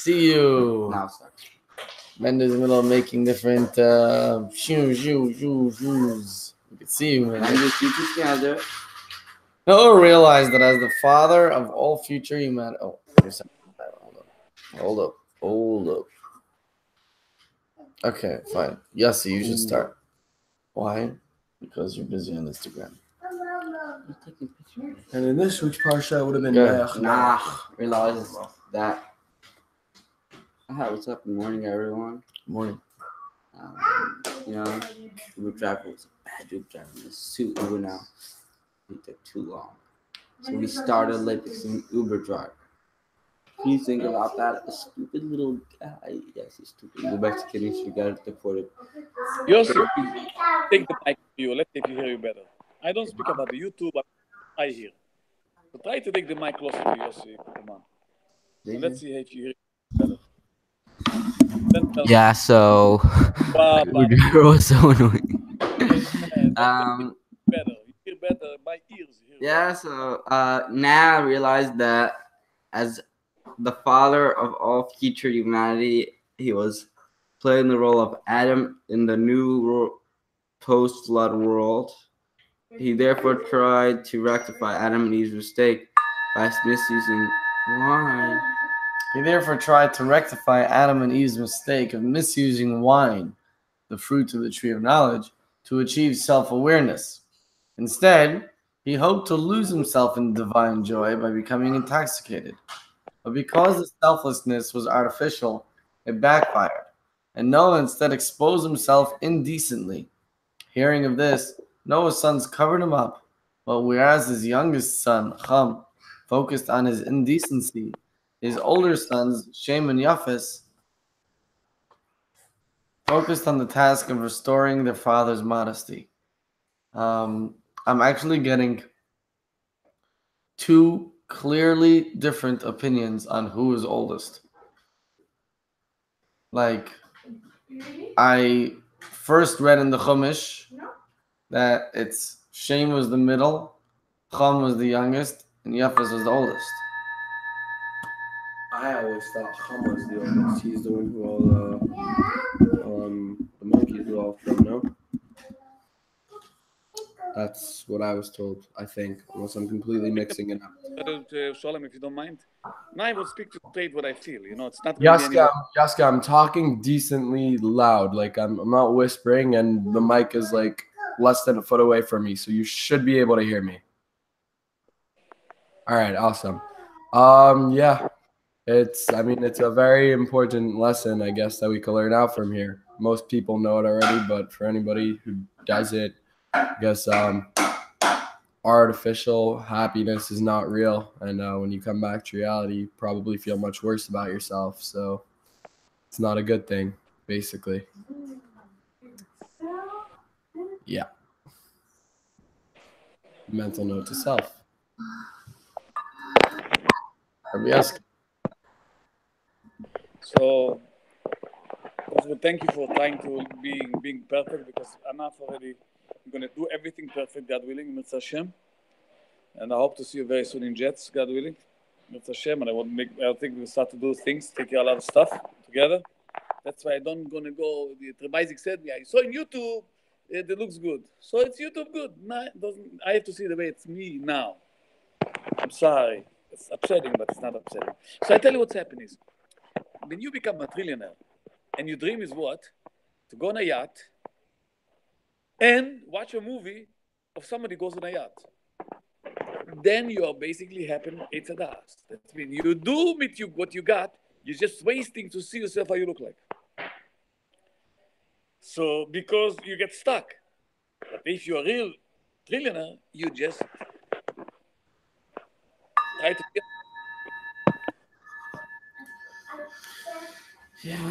see you. Now start. Mendo's in the middle of making different shoes. We can see you, man. And just keep it together. Noah realized that as the father of all future humanity. Oh, hold up. Okay, fine. Yossi, you should start. Why? Because you're busy on Instagram. And in this week's parsha, it would have been Nach. Realizes that. Hi, what's up? Good morning, everyone. Morning. Uber driver was a bad Uber driver in a suit Uber now. He took too long. So we started fixing Uber driver. Can you think about that? A stupid little guy. Yes, he's stupid. Go back to kidding. She got deported. Yossi, take the mic to you. Let's see if you hear you better. I don't speak about the YouTube, but I hear. So try to take the mic closer to Yossi. Come on. So let's see if you hear better. Yeah, so Uber was so annoying. Better. You hear better. My ears hear yeah, so now I realize that as the father of all future humanity, he was playing the role of Adam in the new post-flood world. He therefore tried to rectify Adam and Eve's mistake by misusing wine. He therefore tried to rectify Adam and Eve's mistake of misusing wine, the fruit of the tree of knowledge, to achieve self-awareness. Instead, he hoped to lose himself in divine joy by becoming intoxicated. But because the selflessness was artificial, it backfired, and Noah instead exposed himself indecently. Hearing of this, Noah's sons covered him up, but whereas his youngest son, Ham, focused on his indecency, his older sons, Shem and Yafes, focused on the task of restoring their father's modesty. I'm actually getting two clearly different opinions on who is oldest. Like, I first read in the Chumash that it's Shem was the middle, Ham was the youngest, and Yafes was the oldest. I always thought Ham was the oldest. He's the one who all the monkeys were all from, no? That's what I was told, I think, unless I'm completely mixing it up. Shalom, if you don't mind. Now I will speak to straight what I feel. It's not really Yaska, I'm talking decently loud. Like, I'm not whispering, and the mic is, like, less than a foot away from me, so you should be able to hear me. All right, awesome. Yeah. It's a very important lesson, I guess, that we can learn out from here. Most people know it already, but for anybody who doesn't, I guess artificial happiness is not real. And when you come back to reality, you probably feel much worse about yourself. So it's not a good thing, basically. Yeah. Mental note to self. So, thank you for trying to being perfect, because enough already. I'm going to do everything perfect, God willing, Mitzvah Hashem. And I hope to see you very soon in Jets, God willing, Mitzvah Hashem. And I think we'll start to do things, take care of a lot of stuff together. That's why I don't going to go. The Isaac said me, I saw in YouTube, it looks good. So it's YouTube good. No, it doesn't. I have to see the way it's me now. I'm sorry. It's upsetting, but it's not upsetting. So I tell you what's happening is, when you become a trillionaire, and your dream is what? To go on a yacht and watch a movie of somebody goes on a yacht. Then you are basically having it's a dust. That means you do with what you got, you're just wasting to see yourself how you look like. So, because you get stuck. But if you're a real trillionaire, you just try to get. Yeah,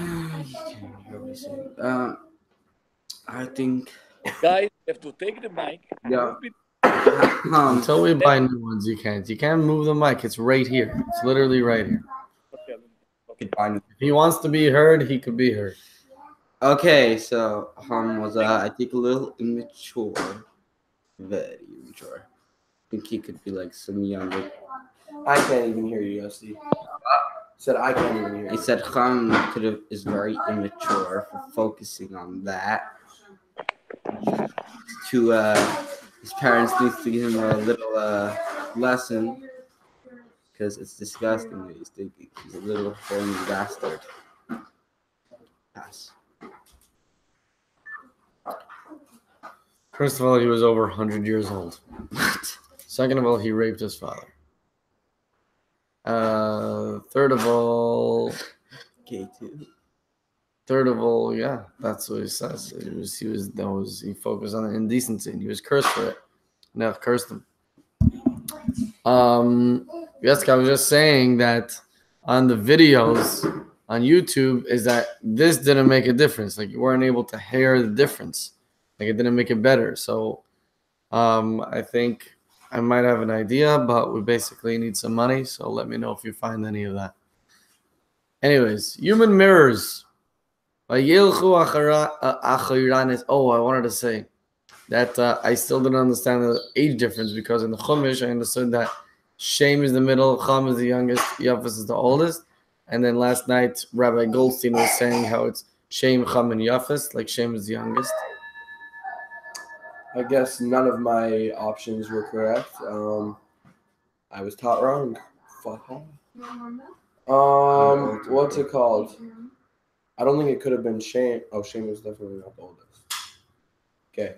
I think. Guys, you have to take the mic. Yeah. Until we buy new ones, you can't. You can't move the mic. It's right here. It's literally right here. Okay. If he wants to be heard, he could be heard. Okay, so was I think a little immature, very immature. I think he could be like some younger. I can't even hear you, Yossi. Said I can't even hear. He said Chum is very immature for focusing on that. His parents need to give him a little lesson because it's disgusting that he's thinking he's a little horny bastard. Pass. First of all, he was over 100 years old. Second of all, he raped his father. Third of all, K2. Third of all, yeah, that's what he says. He focused on indecency and he was cursed for it. No, cursed him. Yes, I was just saying that on the videos on YouTube is that this didn't make a difference. Like you weren't able to hear the difference. Like it didn't make it better. So I think I might have an idea, but we basically need some money. So let me know if you find any of that. Anyways, human mirrors. Oh, I wanted to say that I still didn't understand the age difference because in the Chumash I understood that Shem is the middle, Cham is the youngest, Yafes is the oldest. And then last night Rabbi Goldstein was saying how it's Shem, Cham, and Yafes, like Shem is the youngest. I guess none of my options were correct. I was taught wrong. Fuck off. What's it called? I don't think it could have been Shane. Oh, Shane was definitely not the oldest. Okay.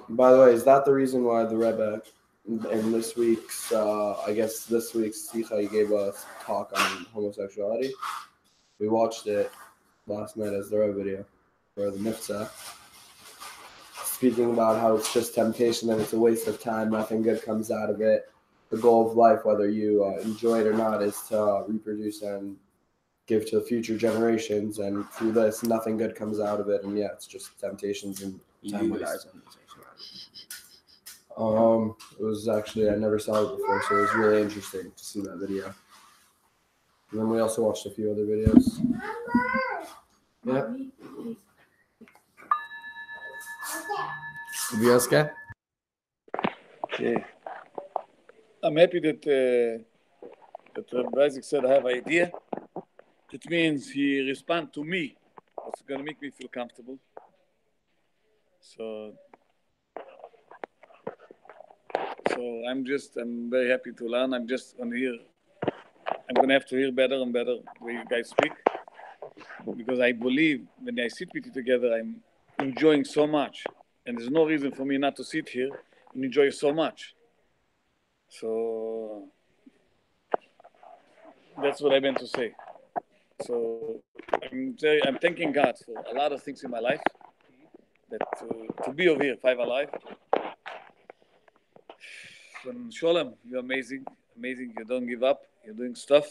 By the way, is that the reason why the Rebbe in this week's, this week's Sicha, he gave us talk on homosexuality? We watched it last night as the Rebbe video for the Mitzvah. Speaking about how it's just temptation and it's a waste of time, nothing good comes out of it. The goal of life, whether you enjoy it or not, is to reproduce and give to future generations, and through this, nothing good comes out of it, and yeah, it's just temptations and time waste. It was actually, I never saw it before, so it was really interesting to see that video. And then we also watched a few other videos. Yeah. Bielska? Okay. I'm happy that Isaac said I have an idea. It means he responded to me. It's going to make me feel comfortable. So I'm very happy to learn. I'm just going to hear. I'm going to have to hear better and better the way you guys speak. Because I believe when I sit with you together, I'm enjoying so much. And there's no reason for me not to sit here and enjoy so much. So that's what I meant to say. So I'm thanking God for a lot of things in my life. That to be over here, FiveAlive. And Sholem, you're amazing. Amazing. You don't give up. You're doing stuff.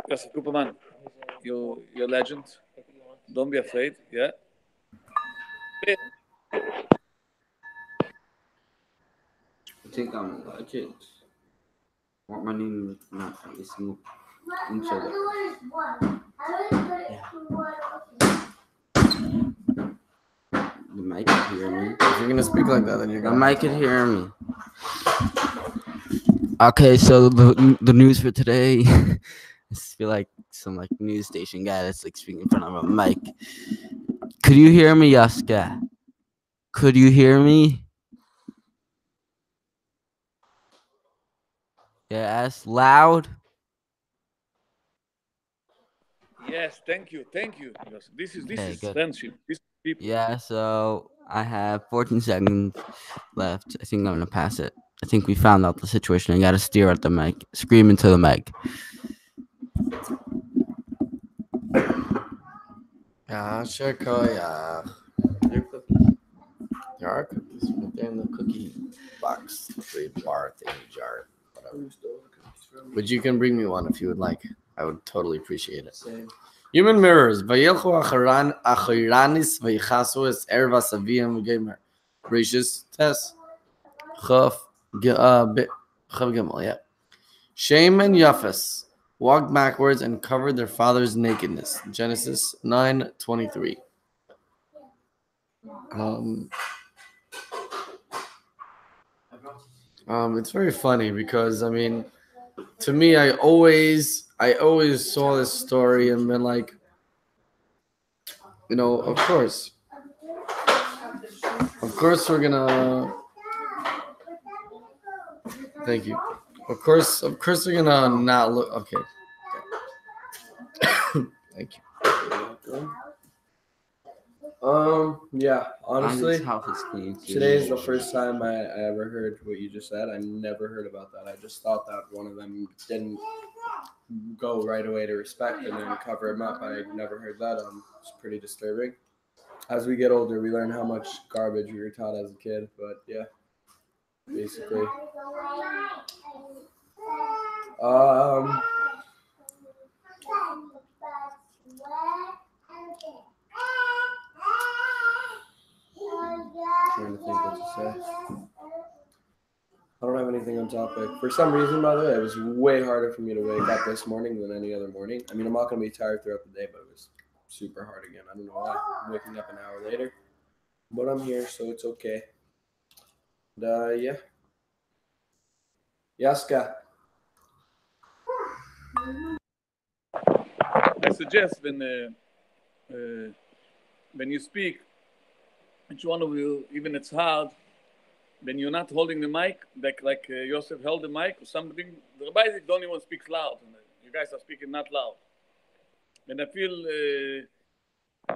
Yosef Kuperman, you're a legend. Don't be afraid. Yeah. I think I'm a legend. Want my name not every single inch of it. The mic can hear me. If you're gonna speak like that, then you're The gonna. mic can hear me. Okay, so the news for today. I feel like some news station guy that's speaking in front of a mic. Could you hear me, Yaska? Could you hear me? Yes, loud. Yes, thank you. This is Good. friendship. This is people. Yeah, so I have 14 seconds left. I think I'm gonna pass it. I think we found out the situation. I gotta steer at the mic, scream into the mic. There are cookies right there in the cookie box, the bar thingy jar, whatever. But you can bring me one if you would like. I would totally appreciate it. Same. Human mirrors. Vayelchu achiranis vaychasu es erva saviyam gamer. Gracious test. Chav Gimel. Yeah. Shem and Yafes walked backwards and covered their father's nakedness. Genesis 9:23. It's very funny because to me, I always saw this story and been like, of course we're gonna. Thank you. Of course we're gonna not look. Okay. Thank you. Yeah, honestly, His house is clean too. today is the first time I ever heard what you just said. I never heard about that. I just thought that one of them didn't go right away to respect and then cover him up. I never heard that. It's pretty disturbing. As we get older, we learn how much garbage we were taught as a kid. But yeah, basically. Trying to think what to say. I don't have anything on topic. For some reason, by the way, it was way harder for me to wake up this morning than any other morning. I mean, I'm not going to be tired throughout the day, but it was super hard again. I don't know why. I'm waking up an hour later. But I'm here, so it's okay. And, yeah. Yaska. I suggest when you speak, each one of you, even it's hard, when you're not holding the mic, like Yosef held the mic or something, the rabbi don't even speak loud. And you guys are speaking not loud. And I feel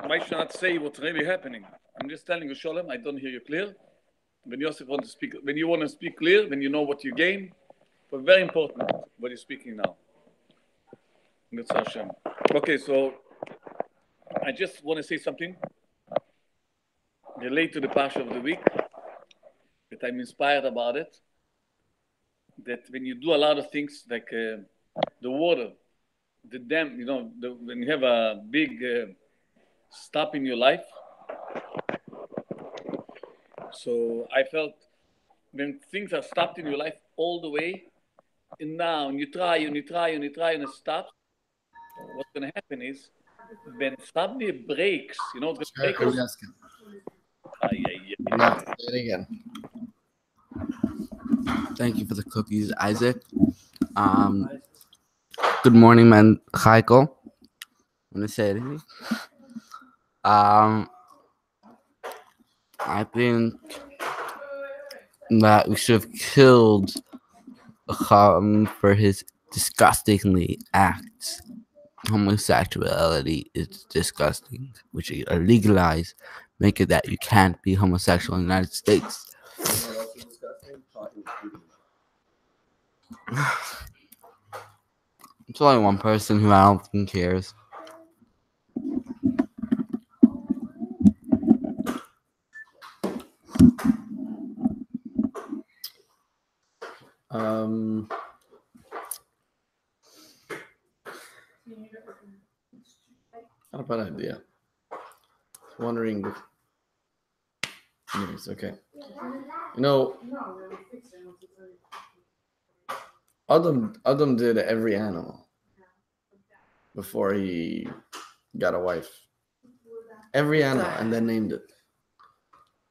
why should I not say what's really happening? I'm just telling you, Sholem, I don't hear you clear. When Yosef want to speak, when you want to speak clear, then you know what you gain. But very important what you're speaking now. That's Hashem. Okay, so I just want to say something relate to the Parsha of the week, that I'm inspired about it. That when you do a lot of things like the water, the dam, when you have a big stop in your life. So I felt when things are stopped in your life all the way, and now and you try and it stops, what's going to happen is when suddenly it breaks, it's going to break. Say it again. Thank you for the cookies, Isaac. Good morning, man. Chaiko. Want to say anything? I think that we should have killed Chacham for his disgustingly acts. Homosexuality is disgusting. We should legalize, make it that you can't be homosexual in the United States. It's only one person who I don't think cares. Not a bad idea. Wondering. Anyways, okay. Adam did every animal before he got a wife. Every animal, and then named it.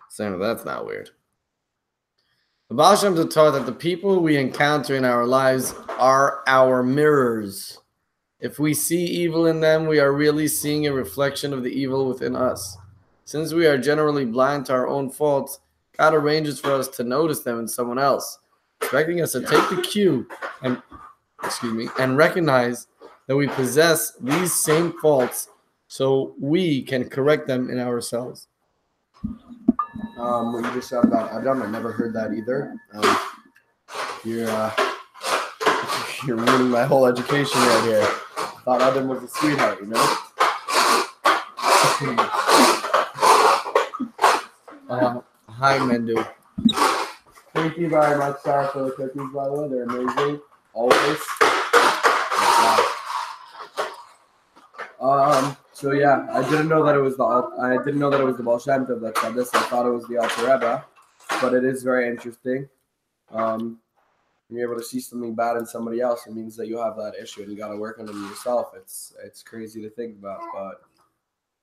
Saying that's not weird. The Baal Shem Tov taught that the people we encounter in our lives are our mirrors. If we see evil in them, we are really seeing a reflection of the evil within us. Since we are generally blind to our own faults, God arranges for us to notice them in someone else, expecting us to take the cue and recognize that we possess these same faults so we can correct them in ourselves. What you just said about Adam, I never heard that either. You're ruining my whole education right here. Thought Adam was a sweetheart, Hi, Mendu. Thank you very much, Sarah, for the cookies, by the way. They're amazing. Always. So yeah, I didn't know that it was the Baal Shem Tov that said this. I thought it was the Alter Rebbe, but it is very interesting. When you're able to see something bad in somebody else, it means that you have that issue and you got to work on it yourself. It's crazy to think about, but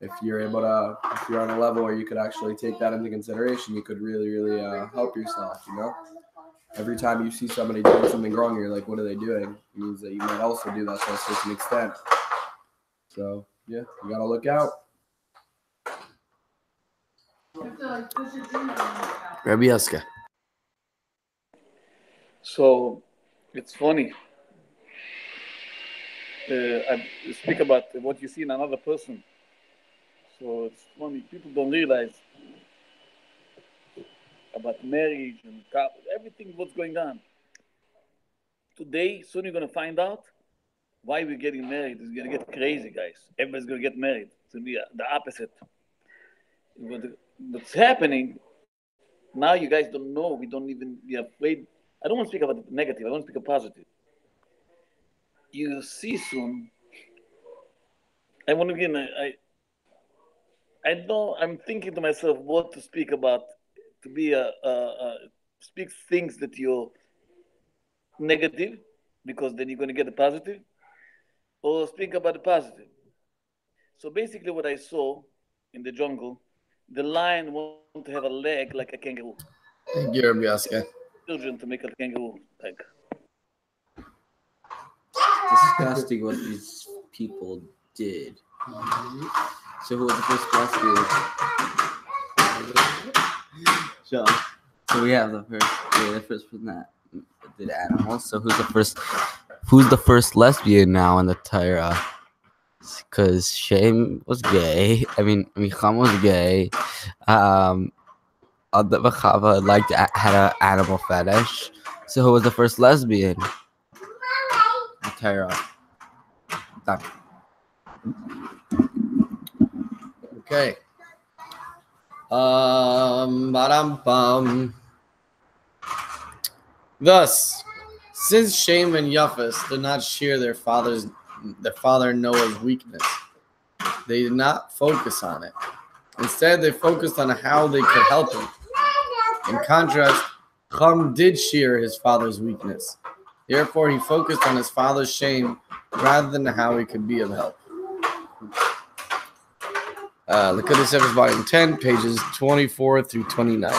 if you're on a level where you could actually take that into consideration, you could really, really help yourself. every time you see somebody doing something wrong, you're like, what are they doing? It means that you might also do that to a certain extent. So, yeah, you got to look out. Rabbi Yaska. So it's funny. I speak about what you see in another person. So it's funny. People don't realize about marriage and everything what's going on. Today, soon you're gonna find out why we're getting married. It's gonna get crazy, guys. Everybody's gonna get married. It's gonna be the opposite. What's happening now? You guys don't know. We don't even be afraid. I don't want to speak about the negative. I want to speak about positive. You see soon. I want to begin. I know. I'm thinking to myself what to speak about. To be speak things that you're negative, because then you're going to get the positive, or speak about the positive. So basically, what I saw in the jungle, the lion wanted to have a leg like a kangaroo. Thank you, Rabbi Yaska. Children to make a kangaroo leg. Disgusting what these people did. So who was the first lesbian? Sean. So we have the first person that did animals. So who's the first lesbian now in the Torah? Because Shem was gay. I mean, Cham was gay. Adam and Chava had an animal fetish. So who was the first lesbian? The Torah. Done. Okay. Ba-dum-bum. Thus, since Shem and Japheth did not share their father Noah's weakness, they did not focus on it. Instead, they focused on how they could help him. In contrast, Ham did share his father's weakness. Therefore, he focused on his father's shame rather than how he could be of help. Leviticus Volume 10, pages 24 through 29.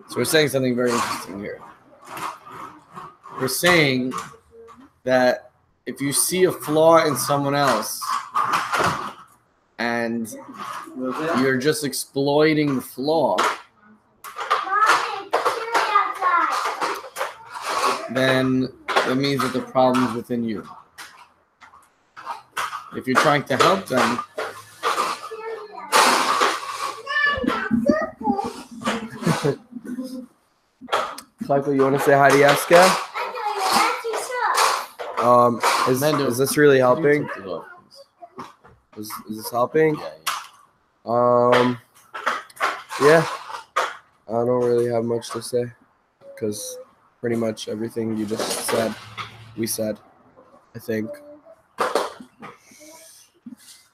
So we're saying something very interesting here. We're saying that if you see a flaw in someone else and you're just exploiting the flaw, then that means that the problem's within you. If you're trying to help them, Michael, you want to say hi to Yaska? Is this really helping? Is this helping? Yeah. I don't really have much to say because pretty much everything you just said, we said, I think.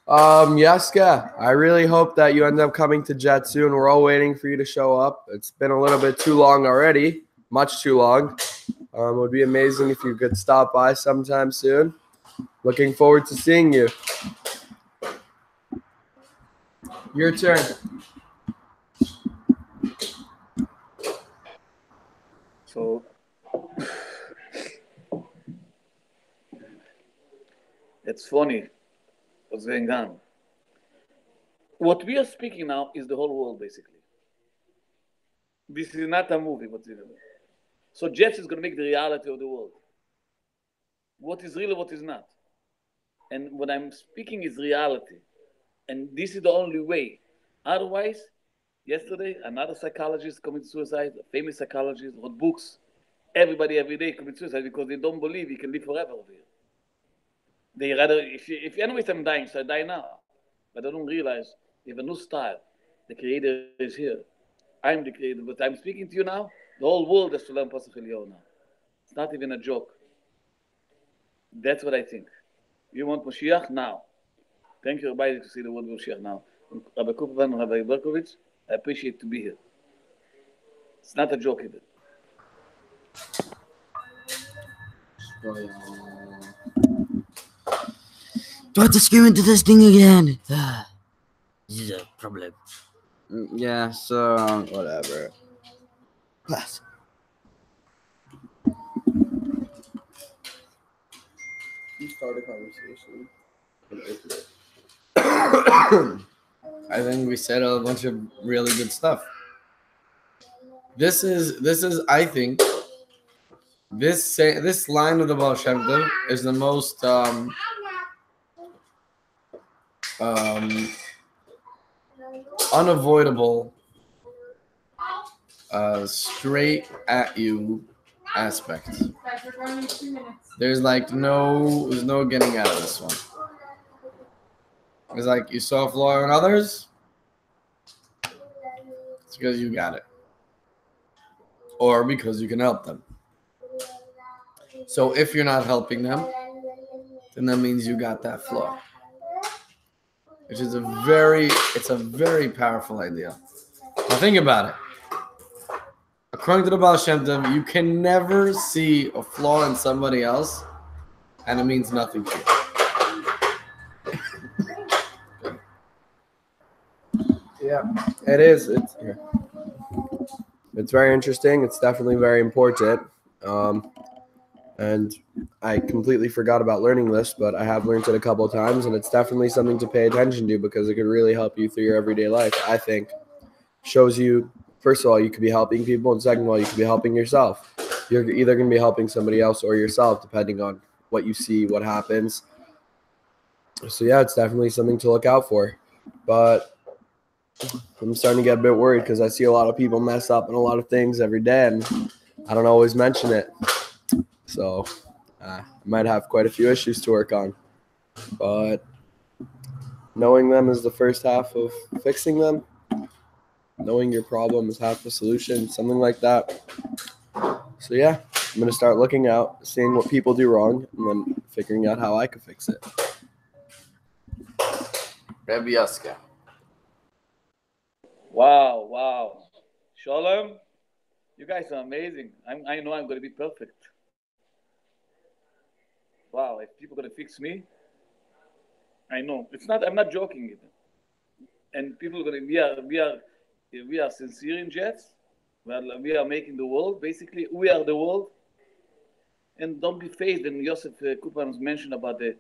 Yaska, I really hope that you end up coming to Jet soon. We're all waiting for you to show up. It's been a little bit too long already, much too long. It would be amazing if you could stop by sometime soon. Looking forward to seeing you. Your turn. So it's funny what's going on. What we are speaking now is the whole world, basically. This is not a movie. So Jeff is going to make the reality of the world. What is real, what is not. And what I'm speaking is reality. And this is the only way. Otherwise, yesterday, another psychologist committed suicide, a famous psychologist, wrote books. Everybody every day commits suicide because they don't believe he can live forever over here. They rather, if anyways I'm dying, so I die now. But I don't realize we have a new style. The Creator is here. I'm the Creator, but I'm speaking to you now. The whole world has to learn Pasuk Eliyah now. It's not even a joke. That's what I think. You want Mashiach now. Thank you, everybody, to see the word Mashiach now. Rabbi Kuperman and Rabbi Berkovich, I appreciate to be here. It's not a joke either. Do I have to scream into this thing again? This is a problem. Yeah, so whatever. Class. You start a conversation. I think we said a bunch of really good stuff. This is I think this line of the Baal Shem Tov is the most unavoidable straight at you aspect. There's no getting out of this one. It's like you saw a flaw in others, it's because you got it. Or because you can help them. So if you're not helping them, then that means you got that flaw. Which is a very powerful idea. Now think about it. According to the Baal Shem Tov, you can never see a flaw in somebody else, and it means nothing to you. Yeah, it is. It's very interesting. It's definitely very important. And I completely forgot about learning this, but I have learned it a couple of times, and it's definitely something to pay attention to because it could really help you through your everyday life. I think shows you, first of all, you could be helping people, and second of all, you could be helping yourself. You're either going to be helping somebody else or yourself, depending on what you see, what happens. So yeah, it's definitely something to look out for. But I'm starting to get a bit worried because I see a lot of people mess up in a lot of things every day, and I don't always mention it. So I might have quite a few issues to work on. But knowing them is the first half of fixing them. Knowing your problem is half the solution, something like that. So yeah, I'm going to start looking out, seeing what people do wrong, and then figuring out how I can fix it. Rabbi Yaska. Wow. Shalom. You guys are amazing. I know I'm going to be perfect. Wow, if people are going to fix me, I know. I'm not joking. And people are going to, we are sincere in Jets. We are making the world. Basically, we are the world. And don't be phased. And Yosef Kupan mentioned about the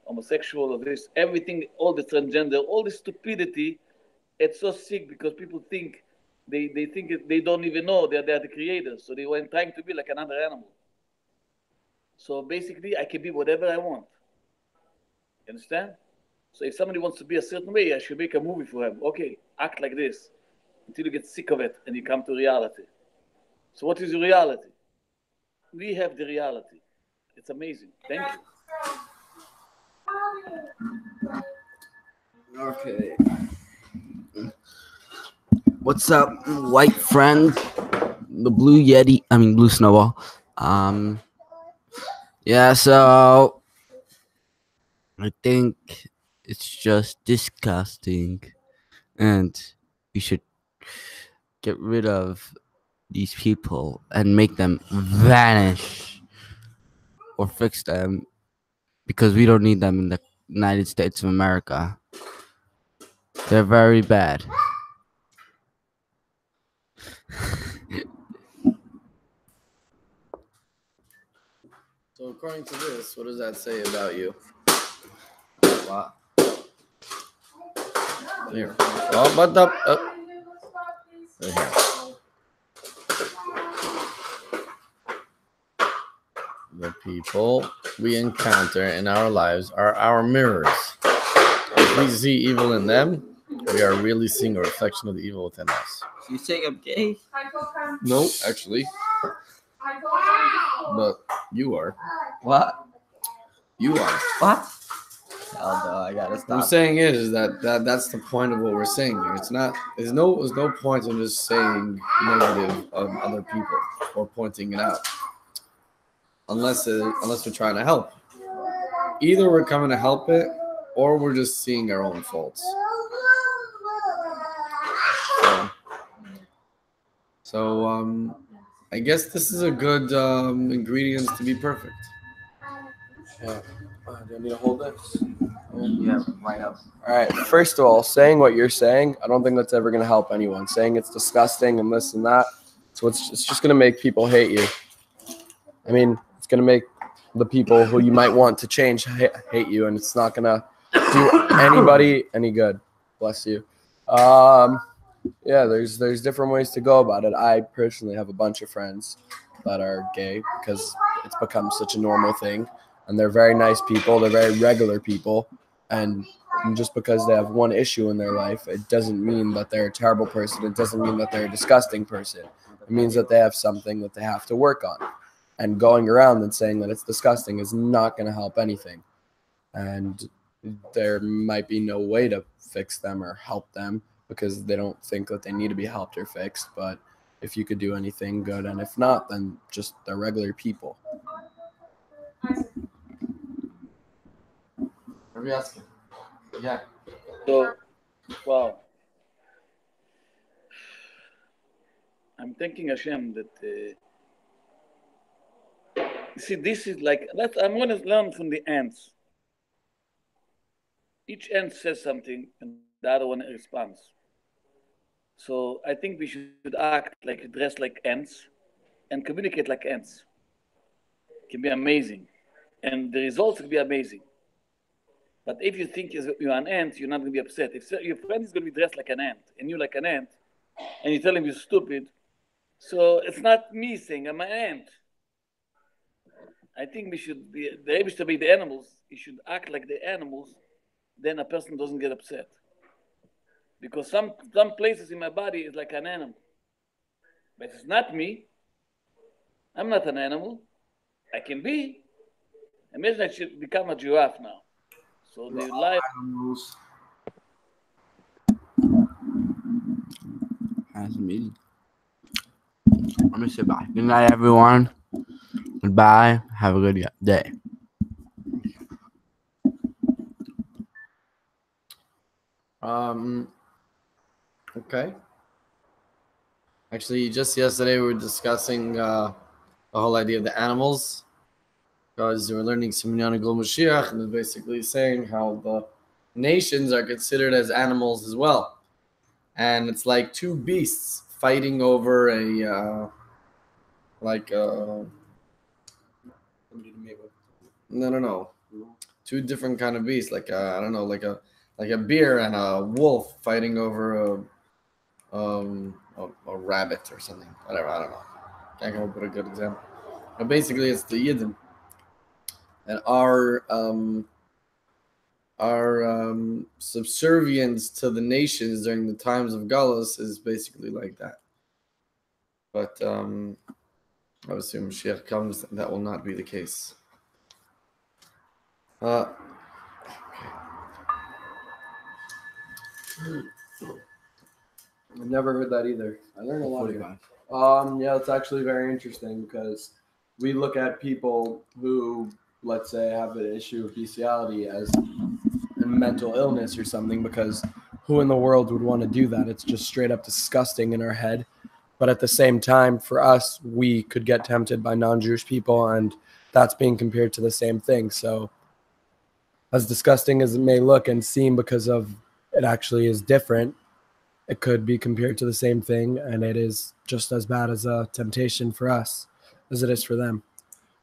homosexual or this, everything, all the transgender, all the stupidity. It's so sick because people think they think they don't even know they are the creators. So they were trying to be like another animal. So basically, I can be whatever I want. You understand? So if somebody wants to be a certain way, I should make a movie for him. Okay, act like this until you get sick of it and you come to reality. So what is the reality? We have the reality. It's amazing. Thank you. Okay. What's up, white friend? The blue Yeti. I mean, blue snowball. Yeah, so I think it's just disgusting, and we should get rid of these people and make them vanish or fix them because we don't need them in the United States of America. They're very bad. So according to this, what does that say about you? Wow. Here. Oh, but up. Right here. The people we encounter in our lives are our mirrors. If we see evil in them, we are really seeing a reflection of the evil within us. You think I'm gay? No, actually. But you are. What? You are. What? Oh no, I gotta stop. What I'm saying is that's the point of what we're saying here. It's not. There's no point in just saying negative of other people or pointing it out, unless we're trying to help. Either we're coming to help it, or we're just seeing our own faults. So I guess this is a good ingredients to be perfect. Yeah. Do I need to hold this? Yeah, right up. All right. First of all, saying what you're saying, I don't think that's ever going to help anyone. Saying it's disgusting and this and that, so it's just going to make people hate you. I mean, it's going to make the people who you might want to change hate you, and it's not gonna do anybody any good. Bless you. Yeah, there's different ways to go about it. I personally have a bunch of friends that are gay because it's become such a normal thing, and they're very nice people. They're very regular people, and just because they have one issue in their life, it doesn't mean that they're a terrible person. It doesn't mean that they're a disgusting person. It means that they have something that they have to work on. And going around and saying that it's disgusting is not going to help anything. And there might be no way to fix them or help them because they don't think that they need to be helped or fixed. But if you could do anything, good. And if not, then just they're regular people. Yeah. So, wow. I'm thanking Hashem that. See, this is like I'm going to learn from the ants. Each ant says something, and the other one responds. So I think we should act like, dress like ants, and communicate like ants. It can be amazing, and the results will be amazing. But if you think you're an ant, you're not going to be upset. If your friend is going to be dressed like an ant, and you like an ant, and you tell him you're stupid, so it's not me saying I'm an ant. I think we should be able to be the animals. You should act like the animals. Then a person doesn't get upset. Because some places in my body is like an animal. But it's not me. I'm not an animal. I can be. Imagine I should become a giraffe now. So the life. Has a meeting. Let me say bye. Good night, everyone. Goodbye. Have a good day. Okay. Actually, just yesterday we were discussing the whole idea of the animals, because we were learning Simeon Gul Mashiach, and it's basically saying how the nations are considered as animals as well, and it's like two beasts fighting over a no, two different kind of beasts, like I don't know, like a bear and a wolf fighting over a rabbit or something. Whatever, I don't know. Can't come up with a good example. But basically, it's the Yidden, and our subservience to the nations during the times of Galus is basically like that. But obviously, when Mashiach comes, that will not be the case. Okay. I've never heard that either. I learned a lot here. Yeah, it's actually very interesting because we look at people who, let's say, have an issue of bestiality as a mental illness or something, because who in the world would want to do that? It's just straight up disgusting in our head. But at the same time, for us, we could get tempted by non-Jewish people, and that's being compared to the same thing. So as disgusting as it may look and seem, because of it actually is different, it could be compared to the same thing, and it is just as bad as a temptation for us as it is for them.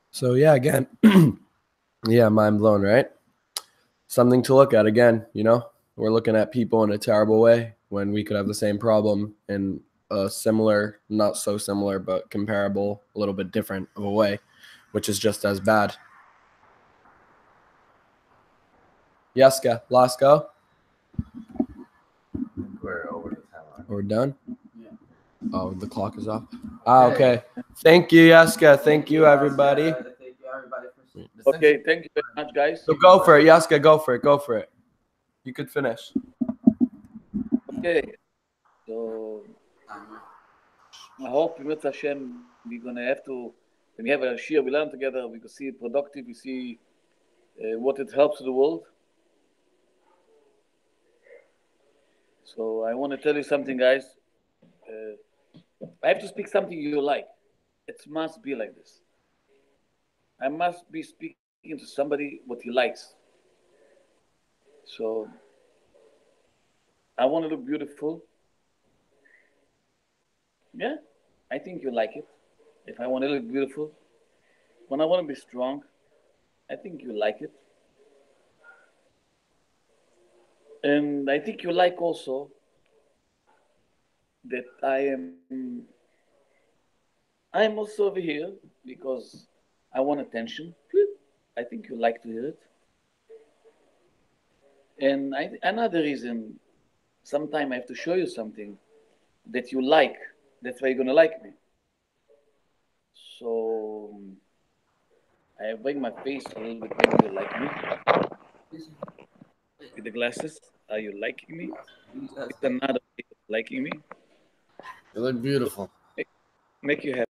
So yeah, again, yeah, mind blown, right? Something to look at again, we're looking at people in a terrible way when we could have the same problem in a similar, not so similar, but comparable, a little bit different of a way, which is just as bad. Yeska, Lasco? We're over the timeline. We're done? Yeah. Oh, the clock is off. Okay. Thank you, Yeska. Thank you, everybody. Thank you, everybody. Okay, thank you very much, guys. So go for it, Yeska. Go for it. Go for it. You could finish. Okay, so I hope with Hashem we're gonna have to, when we have a shir, we learn together. We can see it productive. We see what it helps the world. So I want to tell you something, guys. I have to speak something you like. It must be like this. I must be speaking to somebody what he likes. So I want to look beautiful. Yeah, I think you like it. If I want to look beautiful, when I want to be strong, I think you like it. And I think you like also that I am also over here because I want attention. I think you like to hear it. And another reason, sometime I have to show you something that you like. That's why you're gonna like me. So I bring my face a little bit. Maybe you like me with the glasses. Are you liking me? It's another way of liking me. You look beautiful. Make, make you happy.